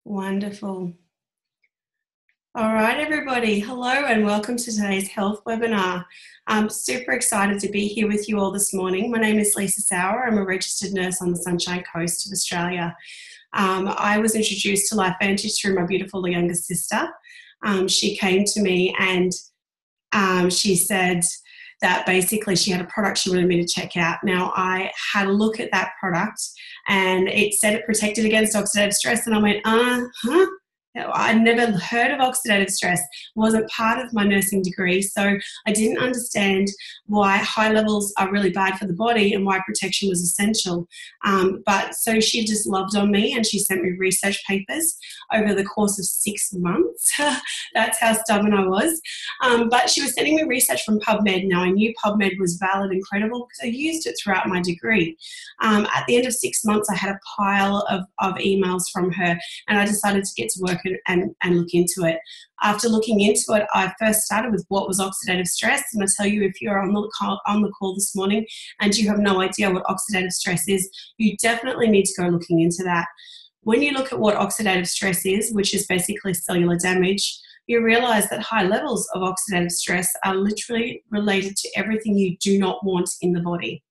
Wonderful. All right, everybody. Hello and welcome to today's health webinar. I'm super excited to be here with you all this morning. My name is Lisa Sauer. I'm a registered nurse on the Sunshine Coast of Australia. I was introduced to Lifevantage through my beautiful younger sister. She came to me and she said that basically she had a product she wanted me to check out. Now, I had a look at that product and it said it protected against oxidative stress, and I went, I'd never heard of oxidative stress. It wasn't part of my nursing degree, so I didn't understand why high levels are really bad for the body and why protection was essential. But so she just loved on me and she sent me research papers over the course of 6 months. That's how stubborn I was. But she was sending me research from PubMed. Now, I knew PubMed was valid and credible because I used it throughout my degree. At the end of 6 months, I had a pile of emails from her, and I decided to get to work and look into it. After looking into it, I first started with what was oxidative stress, and I tell you, if you're on the call this morning and you have no idea what oxidative stress is, you definitely need to go looking into that. When you look at what oxidative stress is, which is basically cellular damage, you realize that high levels of oxidative stress are literally related to everything you do not want in the body.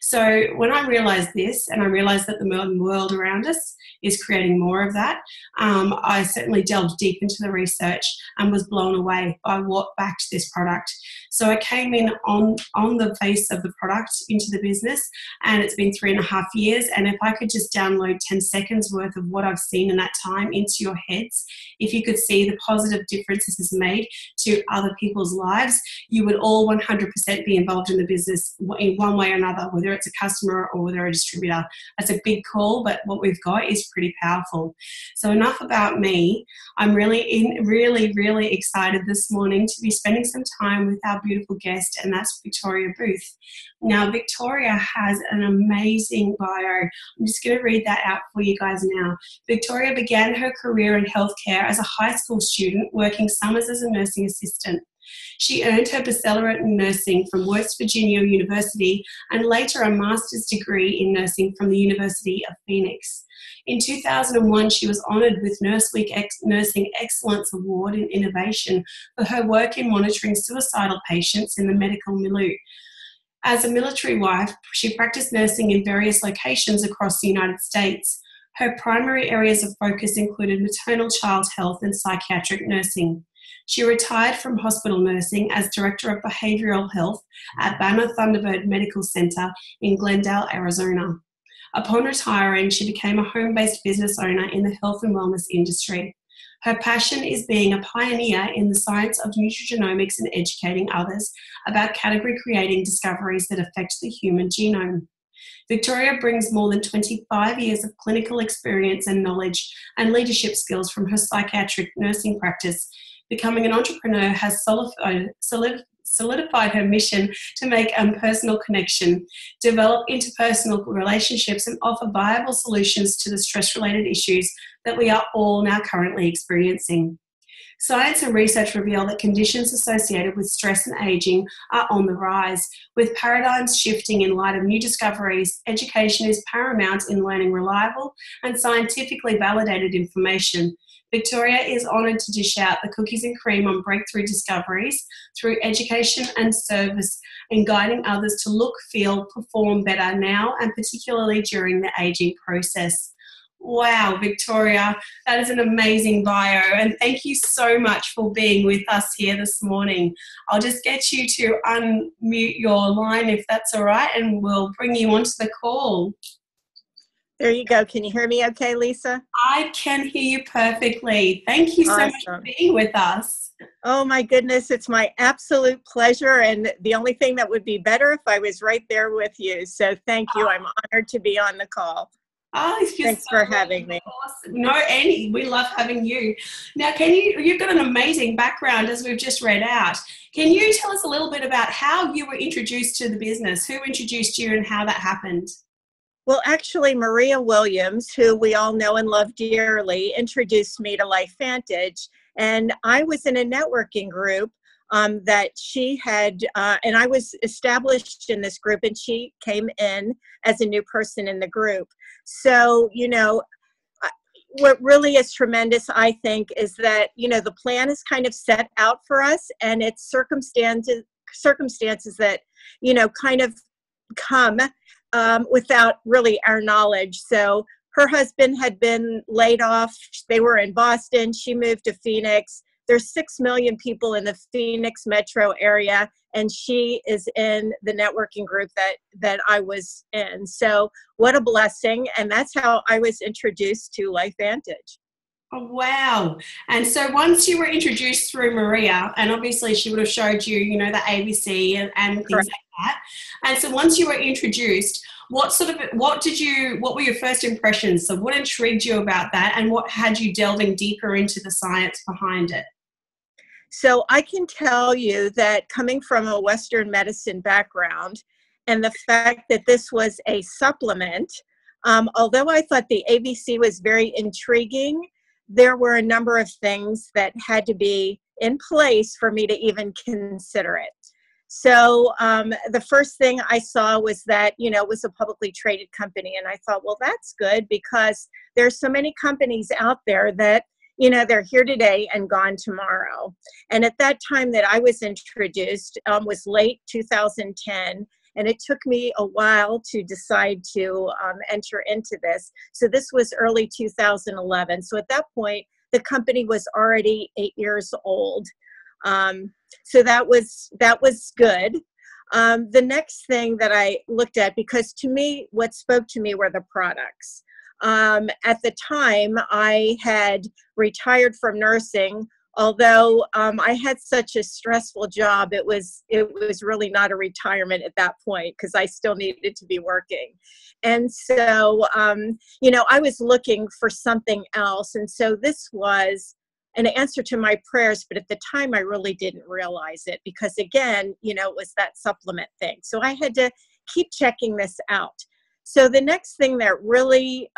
So when I realized this, and I realized that the modern world around us is creating more of that, I certainly delved deep into the research and was blown away by what backed this product. So I came in on the face of the product into the business, and it's been 3.5 years. And if I could just download 10 seconds worth of what I've seen in that time into your heads, if you could see the positive difference this has made to other people's lives, you would all 100% be involved in the business in one way or another, whether it's a customer or whether a distributor. That's a big call, but what we've got is pretty powerful. So enough about me. I'm really excited this morning to be spending some time with our beautiful guest, and that's Victoria Booth. Now, Victoria has an amazing bio. I'm just going to read that out for you guys now. Victoria began her career in healthcare as a high school student, working summers as a nursing assistant. She earned her baccalaureate in nursing from West Virginia University and later a master's degree in nursing from the University of Phoenix. In 2001, she was honoured with Nurseweek Nursing Excellence Award in Innovation for her work in monitoring suicidal patients in the medical milieu. As a military wife, she practiced nursing in various locations across the United States. Her primary areas of focus included maternal child health and psychiatric nursing. She retired from hospital nursing as Director of Behavioral Health at Banner Thunderbird Medical Center in Glendale, Arizona. Upon retiring, she became a home-based business owner in the health and wellness industry. Her passion is being a pioneer in the science of nutrigenomics and educating others about category-creating discoveries that affect the human genome. Victoria brings more than 25 years of clinical experience and knowledge and leadership skills from her psychiatric nursing practice. Becoming an entrepreneur has solidified her mission to make a personal connection, develop interpersonal relationships, and offer viable solutions to the stress-related issues that we are all now currently experiencing. Science and research reveal that conditions associated with stress and aging are on the rise. With paradigms shifting in light of new discoveries, education is paramount in learning reliable and scientifically validated information. Victoria is honoured to dish out the cookies and cream on breakthrough discoveries through education and service in guiding others to look, feel, perform better now and particularly during the aging process. Wow, Victoria, that is an amazing bio, and thank you so much for being with us here this morning. I'll just get you to unmute your line if that's all right, and we'll bring you onto the call. There you go. Can you hear me okay, Lisa? I can hear you perfectly. Thank you so much for being with us. Oh my goodness, it's my absolute pleasure, and the only thing that would be better if I was right there with you. So thank you. I'm honored to be on the call. Oh, thanks for having me. Awesome. No, Annie, we love having you. Now, you've got an amazing background as we've just read out. Can you tell us a little bit about how you were introduced to the business, who introduced you and how that happened? Well, actually, Maria Williams, who we all know and love dearly, introduced me to Lifevantage. And I was in a networking group that she had, and I was established in this group, and she came in as a new person in the group. So, you know, what really is tremendous, I think, is that, you know, the plan is kind of set out for us, and it's circumstances that, you know, kind of come without really our knowledge. So her husband had been laid off. They were in Boston. She moved to Phoenix. There's 6 million people in the Phoenix metro area, and she is in the networking group that I was in. So what a blessing. And that's how I was introduced to Lifevantage. Oh, wow. And so once you were introduced through Maria, and obviously she would have showed you, you know, the ABC and things Correct. like that. And so once you were introduced, what were your first impressions? So what intrigued you about that, and what had you delving deeper into the science behind it? So I can tell you that coming from a Western medicine background, and the fact that this was a supplement, although I thought the ABC was very intriguing, there were a number of things that had to be in place for me to even consider it. So the first thing I saw was that, you know, it was a publicly traded company. And I thought, well, that's good, because there's so many companies out there that, you know, they're here today and gone tomorrow. And at that time that I was introduced was late 2010. And it took me a while to decide to enter into this. So this was early 2011. So at that point, the company was already 8 years old. So that was good. The next thing that I looked at, because to me, what spoke to me were the products. At the time, I had retired from nursing. Although I had such a stressful job, it was really not a retirement at that point, because I still needed to be working. And so, you know, I was looking for something else. And so this was an answer to my prayers, but at the time I really didn't realize it, because again, you know, it was that supplement thing. So I had to keep checking this out. So the next thing that really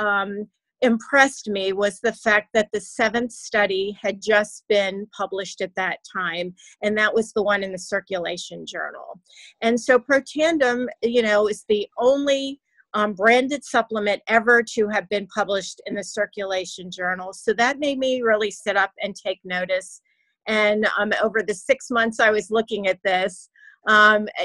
impressed me was the fact that the 7th study had just been published at that time, and that was the one in the Circulation Journal. And so Protandim, you know, is the only branded supplement ever to have been published in the Circulation Journal. So that made me really sit up and take notice. And over the 6 months I was looking at this,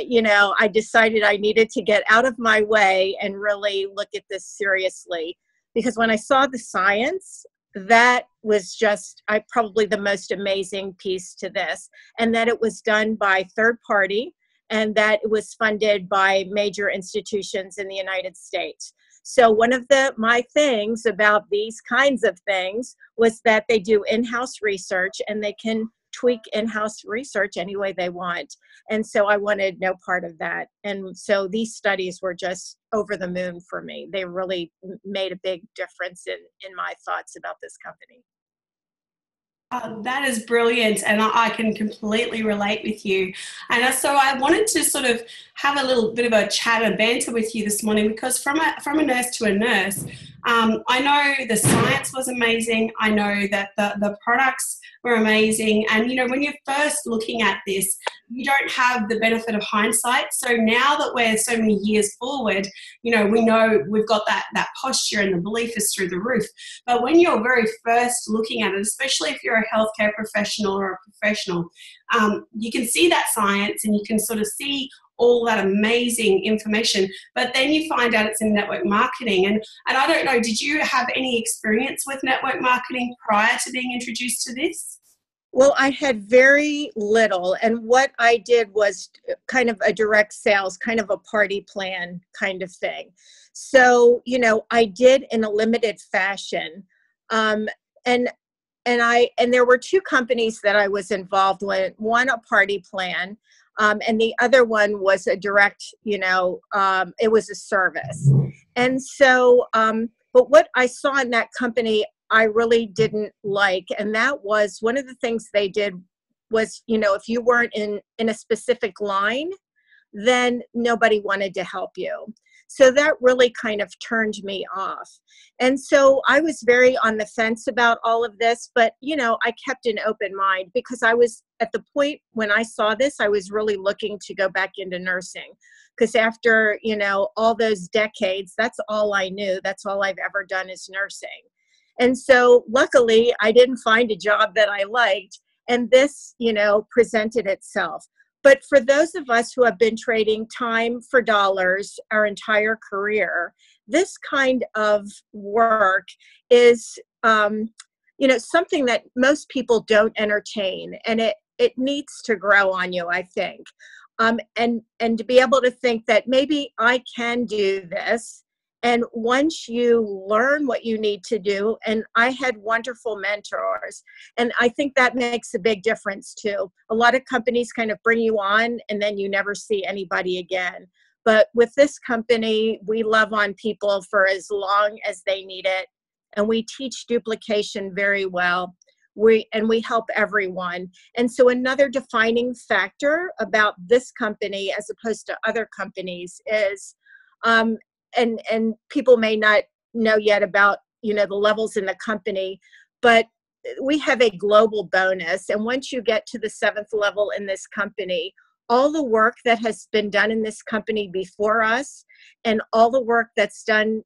you know, I decided I needed to get out of my way and really look at this seriously. Because when I saw the science, that was just probably the most amazing piece to this, and that it was done by third party, and that it was funded by major institutions in the United States. So one of my things about these kinds of things was that they do in-house research, and they can tweak in-house research any way they want. And so I wanted no part of that. And so these studies were just over the moon for me. They really made a big difference in my thoughts about this company. That is brilliant, and I can completely relate with you. And so I wanted to sort of have a little bit of a chat and banter with you this morning, because from a nurse to a nurse, I know the science was amazing. I know that the products were amazing. And, you know, when you're first looking at this, you don't have the benefit of hindsight. So now that we're so many years forward, you know we've got that posture, and the belief is through the roof. But when you're very first looking at it, especially if you're a healthcare professional or a professional, you can see that science, and you can sort of see all that amazing information, but then you find out it's in network marketing. And I don't know, did you have any experience with network marketing prior to being introduced to this? Well, I had very little, and what I did was kind of a direct sales, kind of a party plan kind of thing. So, you know, I did in a limited fashion. And there were 2 companies that I was involved with, one a party plan, and the other one was a direct, you know, it was a service. And so, but what I saw in that company, I really didn't like. And that was one of the things they did was, you know, if you weren't in a specific line, then nobody wanted to help you. So that really kind of turned me off. And so I was very on the fence about all of this, but, you know, I kept an open mind, because I was at the point when I saw this, I was really looking to go back into nursing, because after, you know, all those decades, that's all I knew. That's all I've ever done is nursing. And so luckily I didn't find a job that I liked, and this, presented itself. But for those of us who have been trading time for dollars our entire career, this kind of work is, something that most people don't entertain, and it needs to grow on you, I think. And to be able to think that maybe I can do this. And once you learn what you need to do, and I had wonderful mentors, and I think that makes a big difference too. A lot of companies kind of bring you on and then you never see anybody again. But with this company, we love on people for as long as they need it. And we teach duplication very well. We help everyone. And so another defining factor about this company as opposed to other companies is, and people may not know yet about, the levels in the company, but we have a global bonus. And once you get to the 7th level in this company, all the work that has been done in this company before us and all the work that's done,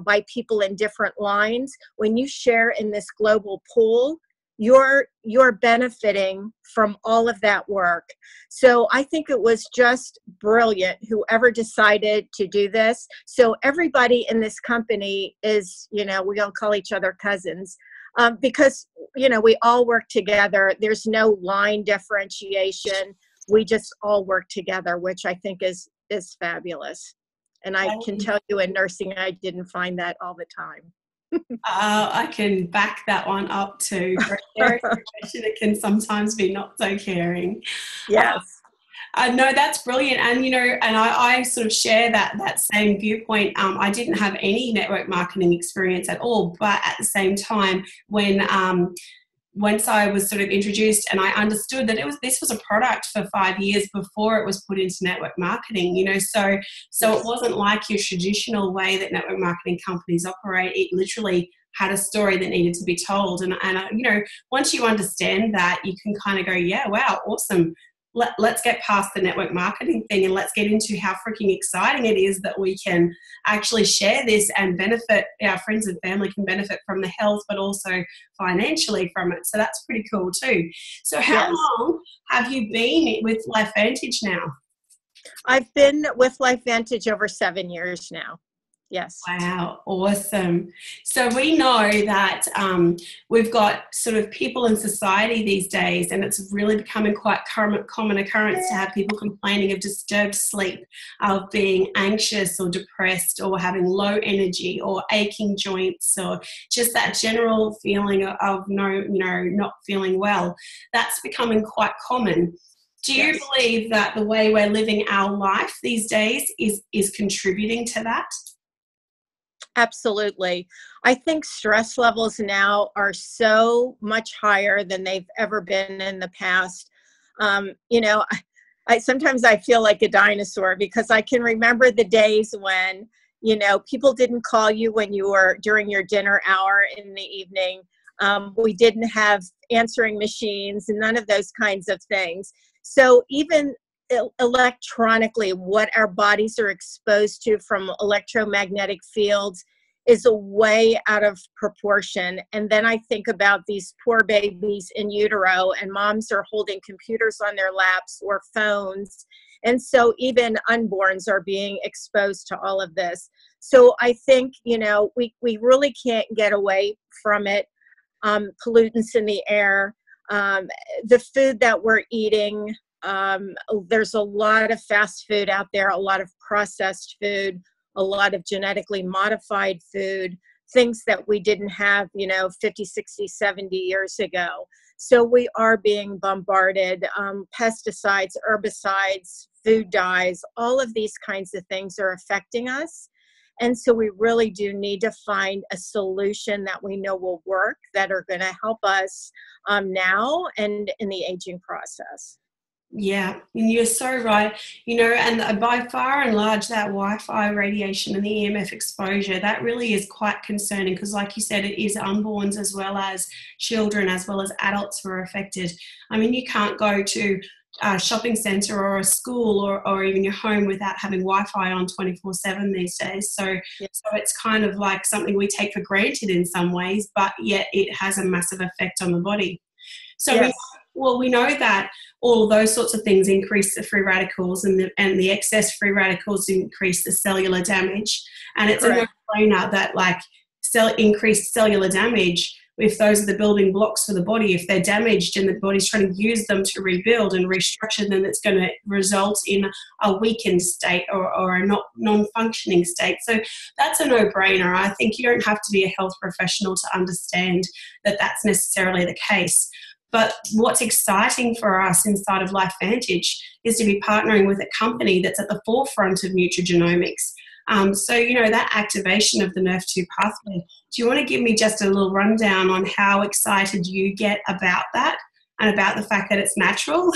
by people in different lines, when you share in this global pool, you're benefiting from all of that work. So I think it was just brilliant, whoever decided to do this. So everybody in this company is, we don't call each other cousins, because, we all work together. There's no line differentiation. We just all work together, which I think is fabulous. And I can tell you in nursing, I didn't find that all the time. I can back that one up too. For a caring profession, it can sometimes be not so caring. Yes. No, that's brilliant. And, and I sort of share that same viewpoint. I didn't have any network marketing experience at all, but at the same time, when once I was sort of introduced and I understood that this was a product for 5 years before it was put into network marketing, so it wasn't like your traditional way that network marketing companies operate. It literally had a story that needed to be told. And once you understand that, you can kind of go, yeah, wow, awesome. Let's get past the network marketing thing and let's get into how freaking exciting it is that we can actually share this and benefit, our friends and family can benefit from the health, but also financially from it. So that's pretty cool too. So how long have you been with Lifevantage now? I've been with Lifevantage over 7 years now. Yes. Wow, awesome. So we know that we've got sort of people in society these days, and it's really becoming quite common occurrence to have people complaining of disturbed sleep, of being anxious or depressed or having low energy or aching joints or just that general feeling of not feeling well. That's becoming quite common. Do you believe that the way we're living our life these days is contributing to that? Absolutely. I think stress levels now are so much higher than they've ever been in the past. I sometimes I feel like a dinosaur because I can remember the days when, people didn't call you when you were during your dinner hour in the evening. We didn't have answering machines and none of those kinds of things. So even electronically, what our bodies are exposed to from electromagnetic fields is a way out of proportion. And then I think about these poor babies in utero, and moms are holding computers on their laps or phones. And so even unborns are being exposed to all of this. So I think, we really can't get away from it. Pollutants in the air, the food that we're eating, there's a lot of fast food out there, a lot of processed food, a lot of genetically modified food, things that we didn't have, 50, 60, 70 years ago. So we are being bombarded. Pesticides, herbicides, food dyes, all of these kinds of things are affecting us. And so we really do need to find a solution that we know will work, that are going to help us now and in the aging process. Yeah, and you're so right. And by far and large, that Wi-Fi radiation and the EMF exposure, that really is quite concerning because, like you said, it is unborns as well as children, as well as adults who are affected. I mean, you can't go to shopping center or a school or even your home without having Wi-Fi on 24/7 these days. So it's kind of like something we take for granted in some ways, but yet it has a massive effect on the body. So we know that all of those sorts of things increase the free radicals, and the excess free radicals increase the cellular damage. And it's Correct. a no-brainer that like increased cellular damage, if those are the building blocks for the body, if they're damaged and the body's trying to use them to rebuild and restructure them, it's going to result in a weakened state or a non-functioning state. So that's a no-brainer. I think you don't have to be a health professional to understand that that's necessarily the case. But what's exciting for us inside of Lifevantage is to be partnering with a company that's at the forefront of nutrigenomics. So, that activation of the NRF2 pathway, do you want to give me just a little rundown on how excited you get about that and about the fact that it's natural?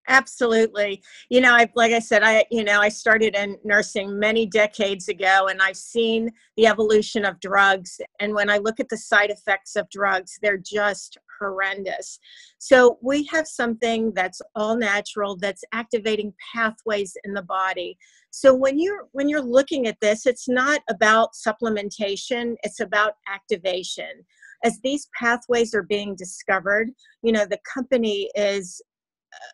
Absolutely. Like I said, I started in nursing many decades ago, and I've seen the evolution of drugs. And when I look at the side effects of drugs, they're just horrendous. So we have something that's all natural, that's activating pathways in the body. So when you're looking at this, it's not about supplementation, it's about activation. As these pathways are being discovered, the company is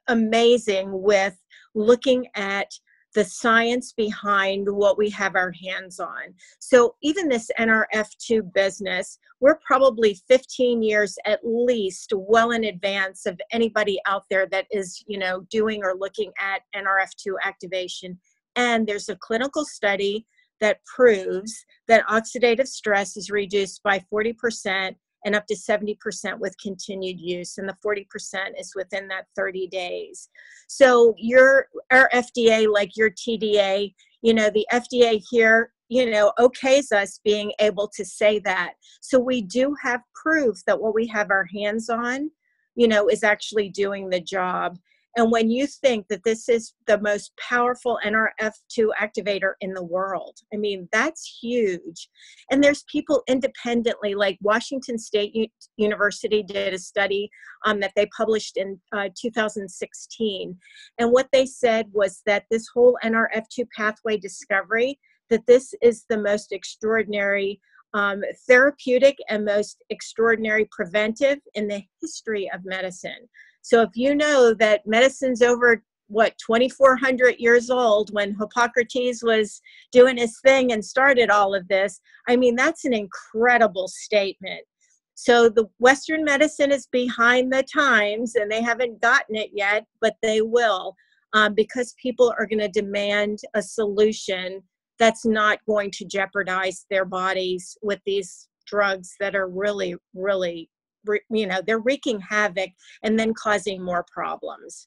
amazing with looking at the science behind what we have our hands on. So even this NRF2 business, we're probably 15 years at least well in advance of anybody out there that is, doing or looking at NRF2 activation. And there's a clinical study that proves that oxidative stress is reduced by 40% and up to 70% with continued use. And the 40% is within that 30 days. So our FDA, like your TDA, the FDA here, okays us being able to say that. So we do have proof that what we have our hands on, is actually doing the job. And when you think that this is the most powerful NRF2 activator in the world, I mean, that's huge. And there's people independently, like Washington State University did a study that they published in 2016. And what they said was that this whole NRF2 pathway discovery, that this is the most extraordinary therapeutic and most extraordinary preventive in the history of medicine. So if you know that medicine's over, 2,400 years old when Hippocrates was doing his thing and started all of this, I mean, that's an incredible statement. So the Western medicine is behind the times, and they haven't gotten it yet, but they will, because people are going to demand a solution that's not going to jeopardize their bodies with these drugs that are really, really, they're wreaking havoc and then causing more problems.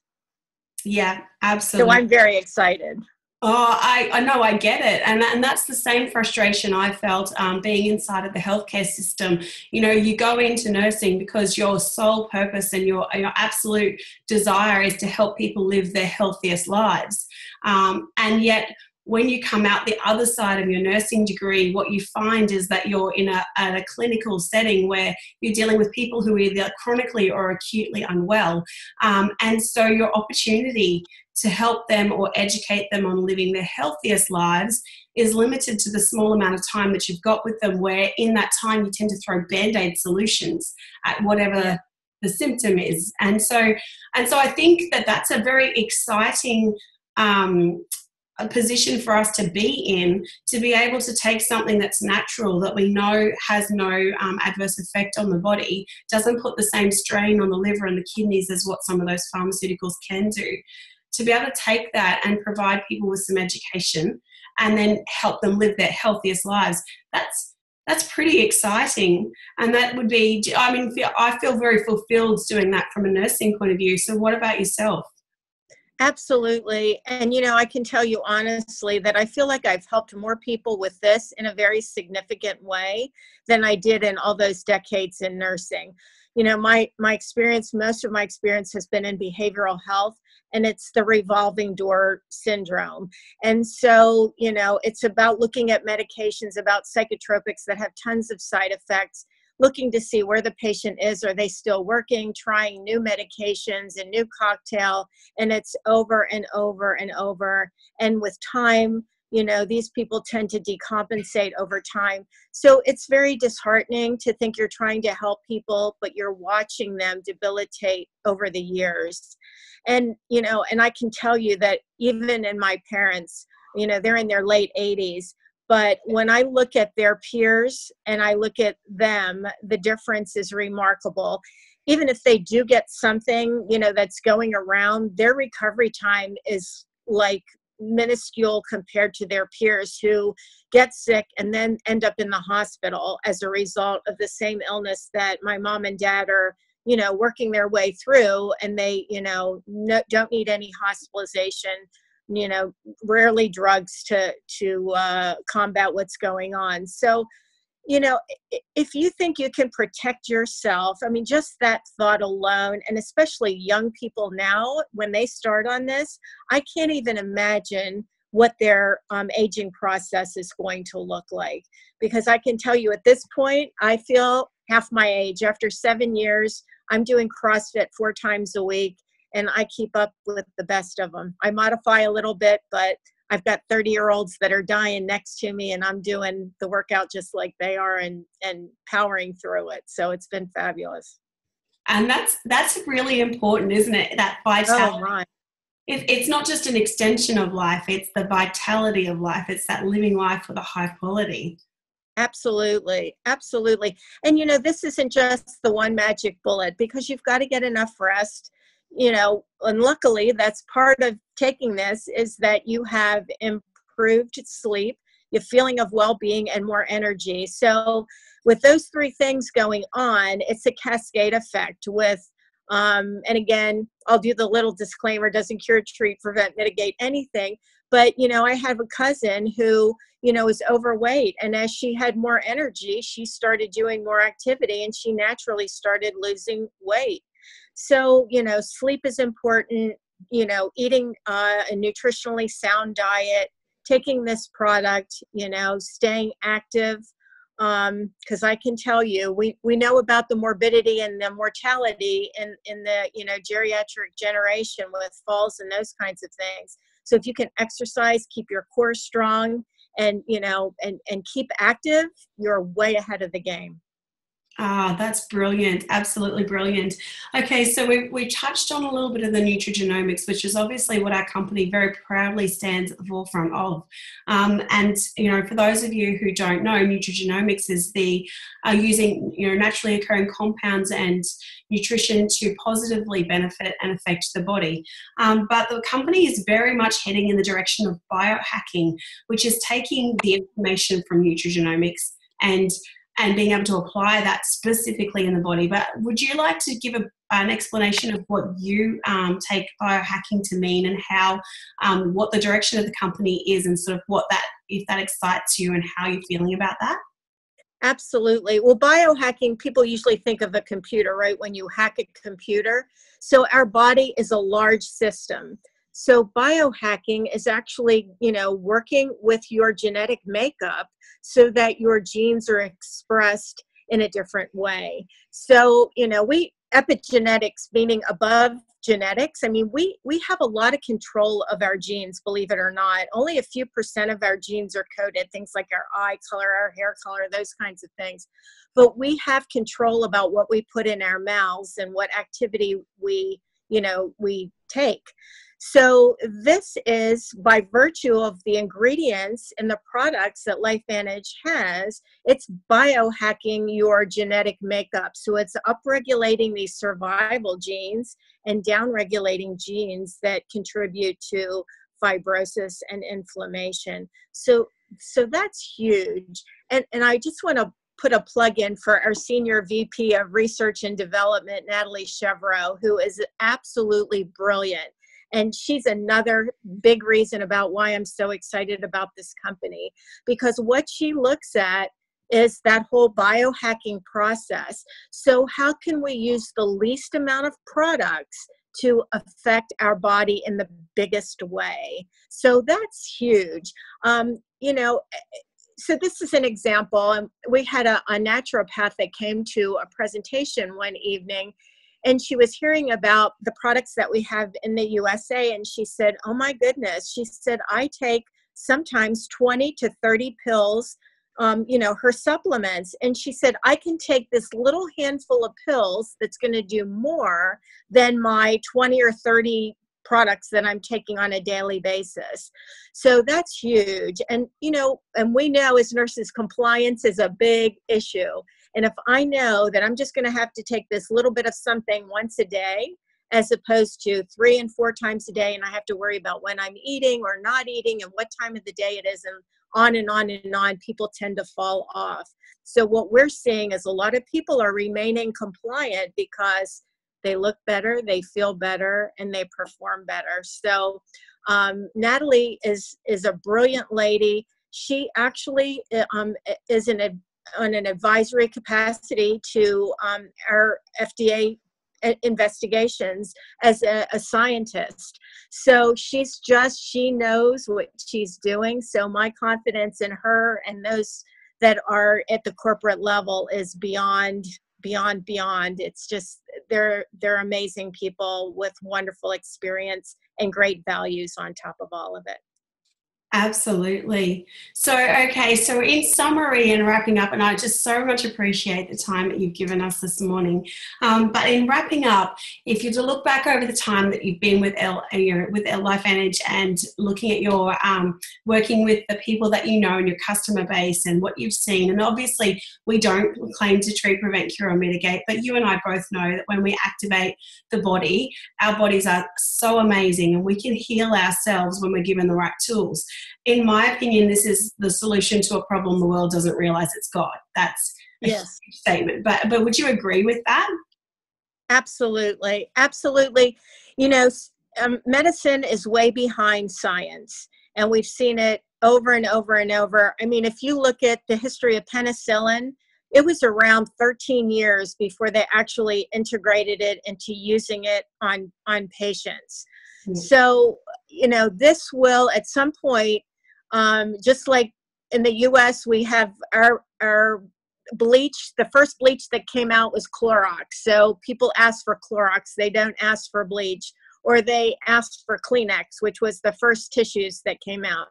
Yeah, absolutely. So I'm very excited. Oh, I know, I get it. And that's the same frustration I felt being inside of the healthcare system. You go into nursing because your sole purpose and your absolute desire is to help people live their healthiest lives. And yet, when you come out the other side of your nursing degree, what you find is that you're at a clinical setting where you're dealing with people who are either chronically or acutely unwell. And so your opportunity to help them or educate them on living their healthiest lives is limited to the small amount of time that you've got with them, where in that time you tend to throw Band-Aid solutions at whatever the symptom is. And so I think that that's a very exciting a position for us to be in, to be able to take something that's natural, that we know has no adverse effect on the body, doesn't put the same strain on the liver and the kidneys as what some of those pharmaceuticals can do, to be able to take that and provide people with some education and then help them live their healthiest lives. That's pretty exciting. And that would be, I feel very fulfilled doing that from a nursing point of view. So what about yourself? Absolutely. And, I can tell you honestly that I feel like I've helped more people with this in a very significant way than I did in all those decades in nursing. My experience, most of my experience has been in behavioral health, and it's the revolving door syndrome. And so, it's about looking at medications, about psychotropics that have tons of side effects, looking to see where the patient is. Are they still working, trying new medications and new cocktail? And it's over and over and over. And with time, these people tend to decompensate over time. So it's very disheartening to think you're trying to help people, but you're watching them debilitate over the years. And, and I can tell you that even in my parents, they're in their late 80s. But when I look at their peers and I look at them, the difference is remarkable. Even if they do get something, that's going around, their recovery time is like minuscule compared to their peers who get sick and then end up in the hospital as a result of the same illness that my mom and dad are, working their way through, and they, don't need any hospitalization, rarely drugs to combat what's going on. So, if you think you can protect yourself, I mean, just that thought alone, and especially young people now, when they start on this, I can't even imagine what their aging process is going to look like. Because I can tell you at this point, I feel half my age. After 7 years, I'm doing CrossFit 4 times a week, and I keep up with the best of them. I modify a little bit, but I've got 30-year-olds that are dying next to me, and I'm doing the workout just like they are and powering through it. So it's been fabulous. And that's really important, isn't it? That vitality. Oh, my. It's not just an extension of life, it's the vitality of life. It's that living life with a high quality. Absolutely. Absolutely. And, this isn't just the one magic bullet, because you've got to get enough rest, and luckily that's part of taking this, is that you have improved sleep, your feeling of well-being, and more energy. So with those 3 things going on, it's a cascade effect with, and again, I'll do the little disclaimer, doesn't cure, treat, prevent, mitigate anything. But, I have a cousin who, is overweight. And as she had more energy, she started doing more activity, and she naturally started losing weight. So, sleep is important, eating a nutritionally sound diet, taking this product, staying active. Because I can tell you, we know about the morbidity and the mortality in the, geriatric generation with falls and those kinds of things. So if you can exercise, keep your core strong, and, and keep active, you're way ahead of the game. Ah, that's brilliant. Absolutely brilliant. Okay, so we touched on a little bit of the nutrigenomics, which is obviously what our company very proudly stands at the forefront of. And, for those of you who don't know, nutrigenomics is the using, naturally occurring compounds and nutrition to positively benefit and affect the body. But the company is very much heading in the direction of biohacking, which is taking the information from nutrigenomics and being able to apply that specifically in the body. But would you like to give an explanation of what you take biohacking to mean, and how, what the direction of the company is, and sort of if that excites you and how you're feeling about that? Absolutely. Well, biohacking, people usually think of a computer, right? When you hack a computer. So our body is a large system. So biohacking is actually, working with your genetic makeup so that your genes are expressed in a different way. So, epigenetics, meaning above genetics, I mean, we have a lot of control of our genes, believe it or not. Only a few % of our genes are coded, things like our eye color, our hair color, those kinds of things. But we have control about what we put in our mouths and what activity we take. So this is by virtue of the ingredients and the products that Lifevantage has, it's biohacking your genetic makeup. So it's upregulating these survival genes and downregulating genes that contribute to fibrosis and inflammation. So that's huge. And I just want to put a plug in for our Senior VP of Research and Development, Natalie Chevreau, who is absolutely brilliant. And she's another big reason about why I'm so excited about this company, because what she looks at is that whole biohacking process. So how can we use the least amount of products to affect our body in the biggest way? So that's huge. so this is an example. And we had a naturopath that came to a presentation one evening, and she was hearing about the products that we have in the USA. And she said, oh my goodness, she said, I take sometimes 20 to 30 pills, her supplements. And she said, I can take this little handful of pills that's going to do more than my 20 or 30 products that I'm taking on a daily basis. So that's huge. And, and we know as nurses, compliance is a big issue. And if I know that I'm just going to have to take this little bit of something once a day, as opposed to 3 and 4 times a day, and I have to worry about when I'm eating or not eating and what time of the day it is, and on and on and on, people tend to fall off. So what we're seeing is a lot of people are remaining compliant because they look better, they feel better, and they perform better. So Natalie is a brilliant lady. She actually is on an advisory capacity to our FDA investigations as a scientist. So she knows what she's doing. So my confidence in her and those that are at the corporate level is beyond. It's just, they're amazing people with wonderful experience and great values on top of all of it. Absolutely. So, okay, so in summary and wrapping up, and I just so much appreciate the time that you've given us this morning. But in wrapping up, if you're to look back over the time that you've been with Lifevantage and looking at your working with the people that you know in your customer base and what you've seen, and obviously we don't claim to treat, prevent, cure, or mitigate, but you and I both know that when we activate the body, our bodies are so amazing and we can heal ourselves when we're given the right tools. In my opinion, this is the solution to a problem the world doesn't realize it's got. That's a huge statement. But would you agree with that? Absolutely. Medicine is way behind science, and we've seen it over and over and over. I mean, if you look at the history of penicillin, it was around 13 years before they actually integrated it into using it on patients. So, this will at some point, just like in the US, we have our bleach. The first bleach that came out was Clorox. So people ask for Clorox. They don't ask for bleach, or they asked for Kleenex, which was the first tissues that came out.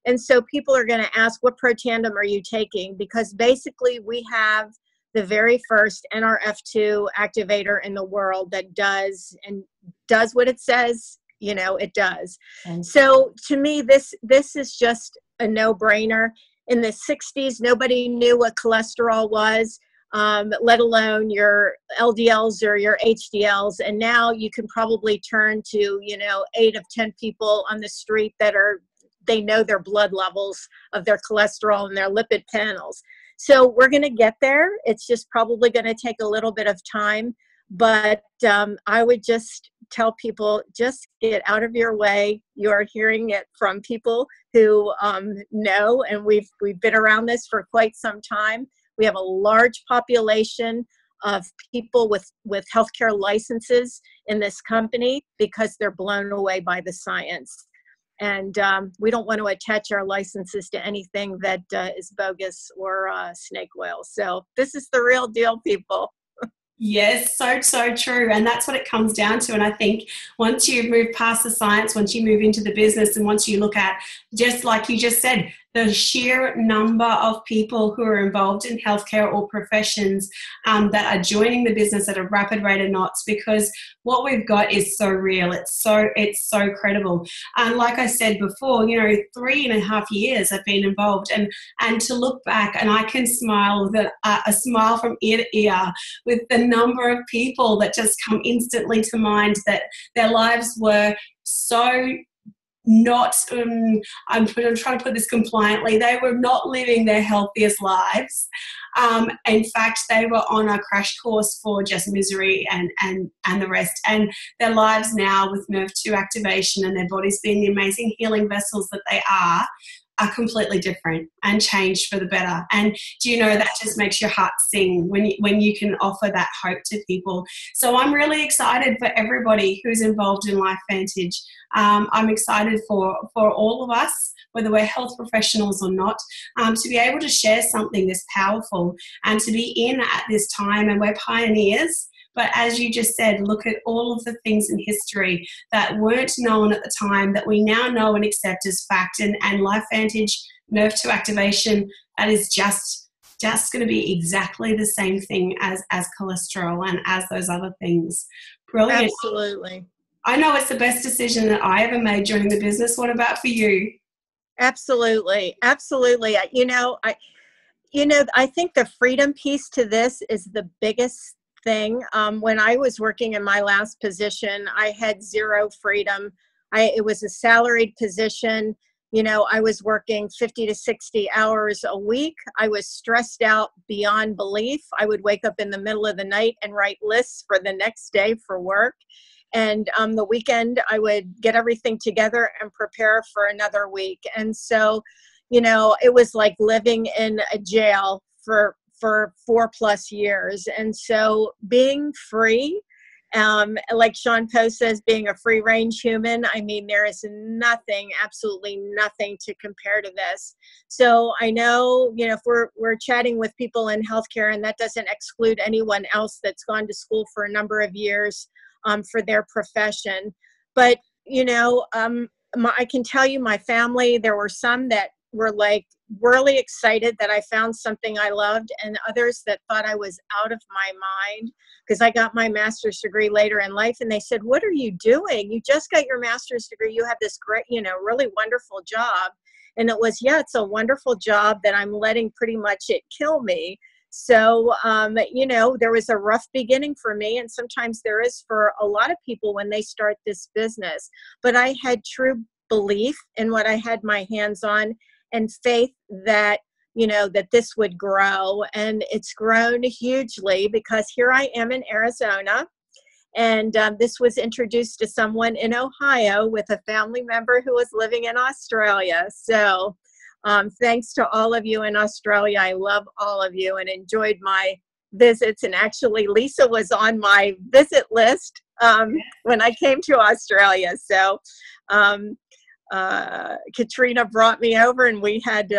And so people are going to ask, what Protandim are you taking? Because basically we have the very first NRF2 activator in the world that does what it says it does. And so to me, this is just a no-brainer. In the 60s, nobody knew what cholesterol was, let alone your LDLs or your HDLs. And now you can probably turn to, 8 of 10 people on the street they know their blood levels of their cholesterol and their lipid panels. So we're going to get there. It's just probably going to take a little bit of time. But I would just tell people, just get out of your way. You are hearing it from people who know, and we've been around this for quite some time. We have a large population of people with healthcare licenses in this company because they're blown away by the science. And we don't want to attach our licenses to anything that is bogus or snake oil. So this is the real deal, people. Yes, so true. And that's what it comes down to. And I think once you move past the science, once you move into the business, and once you look at, just like you just said, the sheer number of people who are involved in healthcare or professions that are joining the business at a rapid rate of knots, because what we've got is so real. It's so credible. And like I said before, 3.5 years I've been involved, and to look back, and I can smile with a smile from ear to ear with the number of people that just come instantly to mind, that their lives were so not, I'm trying to put this compliantly, they were not living their healthiest lives. In fact, they were on a crash course for just misery and the rest. And their lives now with NERV2 activation and their bodies being the amazing healing vessels that they are are completely different and changed for the better. And do you know that just makes your heart sing when you can offer that hope to people. So I'm really excited for everybody who's involved in Lifevantage. I'm excited for all of us, whether we're health professionals or not, to be able to share something this powerful and to be in at this time. And we're pioneers. But as you just said, look at all of the things in history that weren't known at the time that we now know and accept as fact. And Lifevantage, nerve to activation, that is just going to be exactly the same thing as cholesterol and as those other things. Brilliant. Absolutely. I know it's the best decision that I ever made during the business. What about for you? Absolutely. Absolutely. I think the freedom piece to this is the biggest thing. When I was working in my last position, I had zero freedom. It was a salaried position. I was working 50 to 60 hours a week. I was stressed out beyond belief. I would wake up in the middle of the night and write lists for the next day for work. And the weekend, I would get everything together and prepare for another week. And so, it was like living in a jail for 4+ years. And so being free, like Sean Poe says, being a free range human, I mean, there is nothing, absolutely nothing to compare to this. So I know, if we're chatting with people in healthcare, and that doesn't exclude anyone else that's gone to school for a number of years for their profession. But, I can tell you my family, there were some that were like really excited that I found something I loved, and others that thought I was out of my mind because I got my master's degree later in life. And they said, "What are you doing? You just got your master's degree. You have this great, really wonderful job." And it was, yeah, it's a wonderful job that I'm letting pretty much it kill me. So, there was a rough beginning for me, and sometimes there is for a lot of people when they start this business. But I had true belief in what I had my hands on, and faith that, that this would grow. And it's grown hugely because here I am in Arizona. And this was introduced to someone in Ohio with a family member who was living in Australia. So thanks to all of you in Australia. I love all of you and enjoyed my visits. And actually, Lisa was on my visit list when I came to Australia. So Katrina brought me over, and we had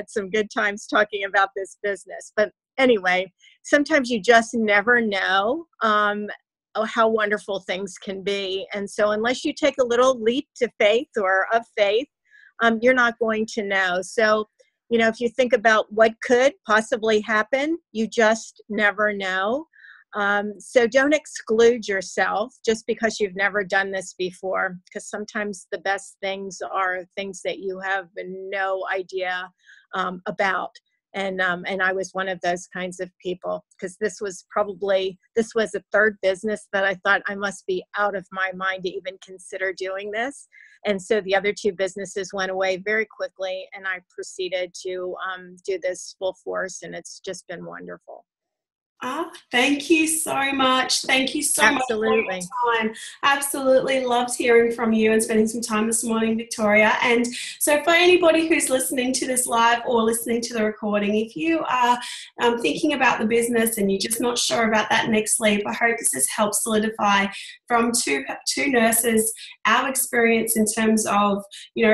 some good times talking about this business. But anyway, sometimes you just never know how wonderful things can be. And so unless you take a little leap to faith or of faith, you're not going to know. So, if you think about what could possibly happen, you just never know. So don't exclude yourself just because you've never done this before, because sometimes the best things are things that you have no idea about. And I was one of those kinds of people, because this was a third business that I thought I must be out of my mind to even consider doing this. And so the other two businesses went away very quickly, and I proceeded to do this full force, and it's just been wonderful. Thank you so much. Thank you so Absolutely. much for your time. Absolutely loved hearing from you and spending some time this morning, Victoria. And so for anybody who's listening to this live or listening to the recording, if you are thinking about the business and you're just not sure about that next leap, I hope this has helped solidify from two nurses our experience in terms of,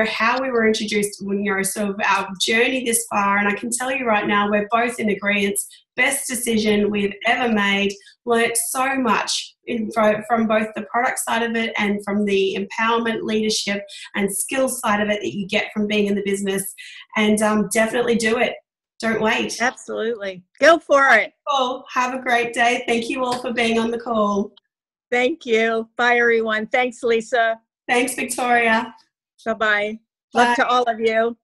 how we were introduced, sort of our journey this far. And I can tell you right now, we're both in agreement. Best decision we've ever made. Learned so much from both the product side of it and from the empowerment, leadership, and skills side of it that you get from being in the business. And definitely do it. Don't wait. Absolutely. Go for it. Cool. Have a great day. Thank you all for being on the call. Thank you. Bye, everyone. Thanks, Lisa. Thanks, Victoria. Bye-bye. Bye. Love to all of you.